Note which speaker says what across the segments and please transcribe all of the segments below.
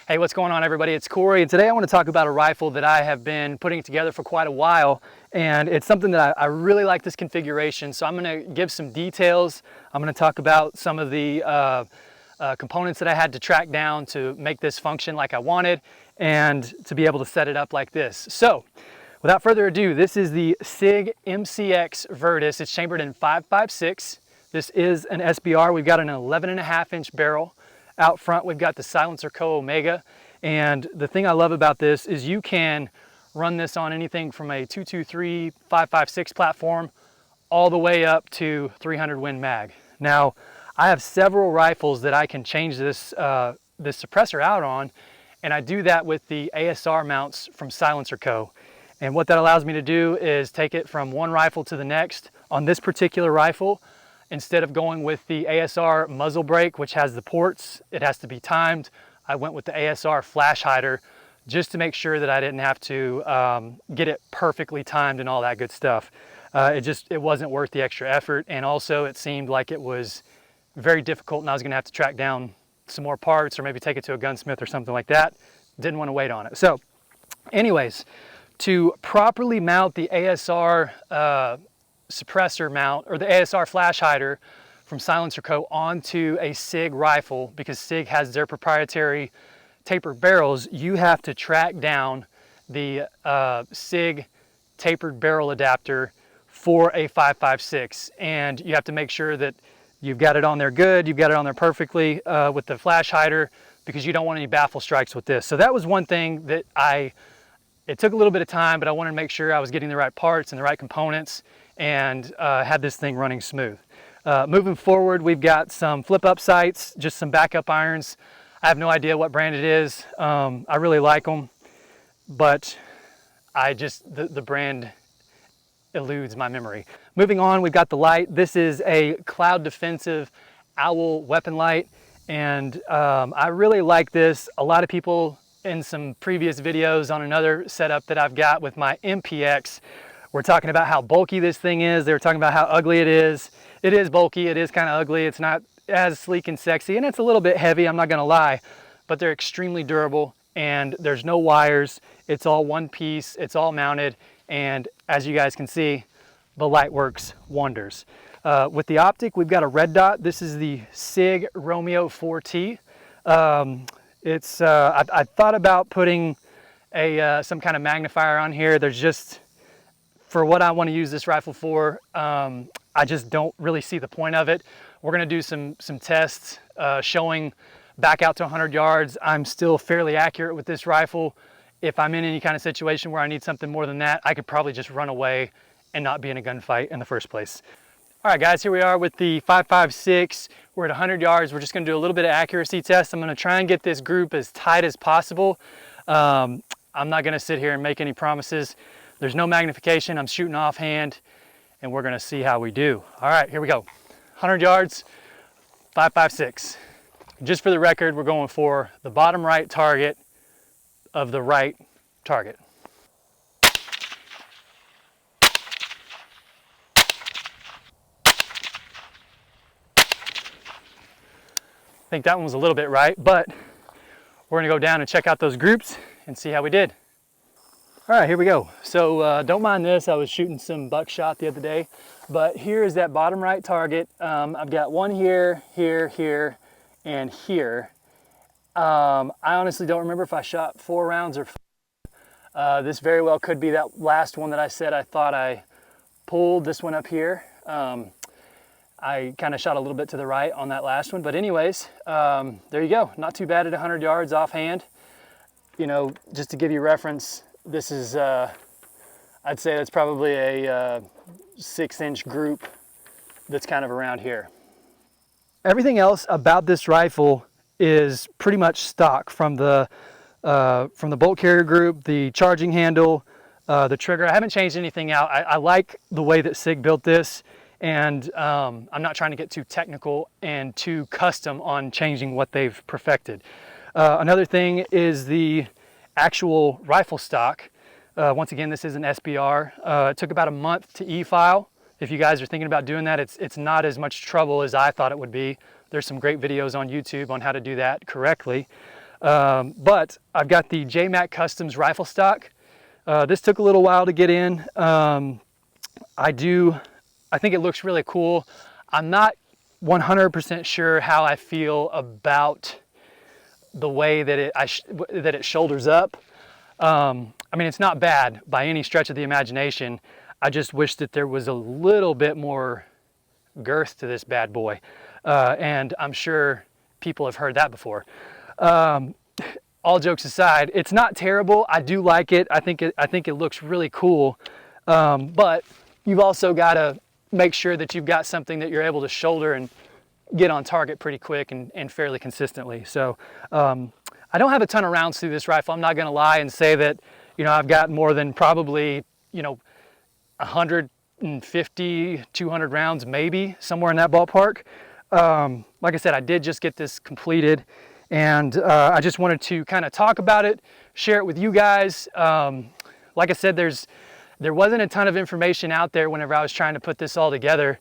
Speaker 1: Hey, what's going on, everybody? It's Corey, and today I want to talk about a rifle that I have been putting together for quite a while, and it's something that I really like this configuration. So I'm going to give some details. I'm going to talk about some of the components that I had to track down to make this function like I wanted and to be able to set it up like this. So without further ado, this is the Sig MCX Virtus. It's chambered in 5.56. This is an SBR. We've got an 11.5-inch barrel. Out front, we've got the SilencerCo Omega. And the thing I love about this is you can run this on anything from a 223, 5.56 platform all the way up to 300 Win Mag. Now, I have several rifles that I can change this suppressor out on, and I do that with the ASR mounts from SilencerCo. And what that allows me to do is take it from one rifle to the next. On this particular rifle, instead of going with the ASR muzzle brake, which has the ports, it has to be timed, I went with the ASR Flash Hider just to make sure that I didn't have to get it perfectly timed and all that good stuff. It wasn't worth the extra effort, and also it seemed like it was very difficult and I was gonna have to track down some more parts or maybe take it to a gunsmith or something like that. Didn't want to wait on it. So anyways, to properly mount the ASR suppressor mount or the ASR Flash Hider from SilencerCo onto a Sig rifle, because Sig has their proprietary tapered barrels, you have to track down the Sig tapered barrel adapter for a 5.56, and you have to make sure that you've got it on there good, you've got it on there perfectly with the Flash Hider, because you don't want any baffle strikes with this. So that was one thing that it took a little bit of time, but I wanted to make sure I was getting the right parts and the right components and had this thing running smooth. Moving forward, we've got some flip-up sights, just some backup irons. I have no idea what brand it is. I really like them, but the brand eludes my memory. Moving on, we've got the light. This is a cloud defensive owl weapon light, and I really like this. A lot of people in some previous videos on another setup that I've got with my MPX, we're talking about how bulky this thing is. They were talking about how ugly it is. It is bulky, it is kind of ugly. It's not as sleek and sexy, and it's a little bit heavy, I'm not gonna lie, but they're extremely durable, and there's no wires. It's all one piece, it's all mounted, and as you guys can see, the light works wonders. With the optic, we've got a red dot. This is the Sig Romeo 4T. I thought about putting some kind of magnifier on here. There's just, for what I want to use this rifle for, I just don't really see the point of it. We're going to do some tests showing back out to 100 yards. I'm still fairly accurate with this rifle. If I'm in any kind of situation where I need something more than that, I could probably just run away and not be in a gunfight in the first place. All right, guys, here we are with the 5.56. We're at 100 yards. We're just going to do a little bit of accuracy test. I'm going to try and get this group as tight as possible. I'm not going to sit here and make any promises. There's no magnification. I'm shooting offhand, and we're going to see how we do. All right, here we go. 100 yards, 5.56. Just for the record, we're going for the bottom right target of the right target. I think that one was a little bit right, but we're gonna go down and check out those groups and see how we did. All right, here we go. So don't mind this, I was shooting some buckshot the other day, but here is that bottom right target. I've got one here, here, and here. I honestly don't remember if I shot 4 rounds or 5. This very well could be that last one that I said I thought I pulled, this one up here. I kind of shot a little bit to the right on that last one, but anyways, there you go. Not too bad at 100 yards offhand. You know, just to give you reference, this is, I'd say that's probably a 6-inch group that's kind of around here. Everything else about this rifle is pretty much stock from the bolt carrier group, the charging handle, the trigger. I haven't changed anything out. I like the way that Sig built this, and I'm not trying to get too technical and too custom on changing what they've perfected. Another thing is the actual rifle stock. Once again, this is an SBR. It took about a month to e-file. If you guys are thinking about doing that, it's not as much trouble as I thought it would be. There's some great videos on YouTube on how to do that correctly. But I've got the JMac Customs rifle stock. This took a little while to get in. I think it looks really cool. I'm not 100% sure how I feel about the way that it shoulders up. I mean, it's not bad by any stretch of the imagination. I just wish that there was a little bit more girth to this bad boy. And I'm sure people have heard that before. All jokes aside, it's not terrible. I do like it. I think it looks really cool. But you've also got to make sure that you've got something that you're able to shoulder and get on target pretty quick and fairly consistently. So I don't have a ton of rounds through this rifle. I'm not going to lie and say that, you know, I've got more than probably, you know, 150, 200 rounds, maybe somewhere in that ballpark. Like I said, I did just get this completed, and I just wanted to kind of talk about it, share it with you guys. Like I said, there wasn't a ton of information out there whenever I was trying to put this all together.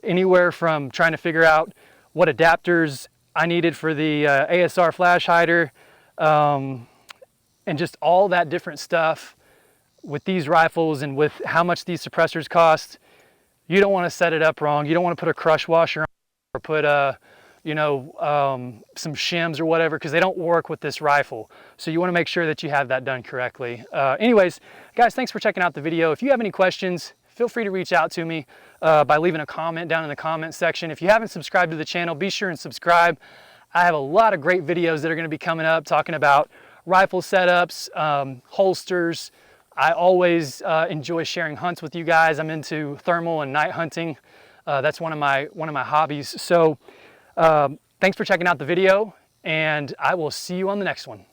Speaker 1: Anywhere from trying to figure out what adapters I needed for the ASR Flash Hider, and just all that different stuff with these rifles and with how much these suppressors cost. You don't want to set it up wrong. You don't want to put a crush washer on or put some shims or whatever, because they don't work with this rifle. So you want to make sure that you have that done correctly. Anyways, guys, thanks for checking out the video. If you have any questions, feel free to reach out to me by leaving a comment down in the comment section. If you haven't subscribed to the channel, be sure and subscribe. I have a lot of great videos that are going to be coming up talking about rifle setups, holsters. I always enjoy sharing hunts with you guys. I'm into thermal and night hunting. That's one of my hobbies. So thanks for checking out the video, and I will see you on the next one.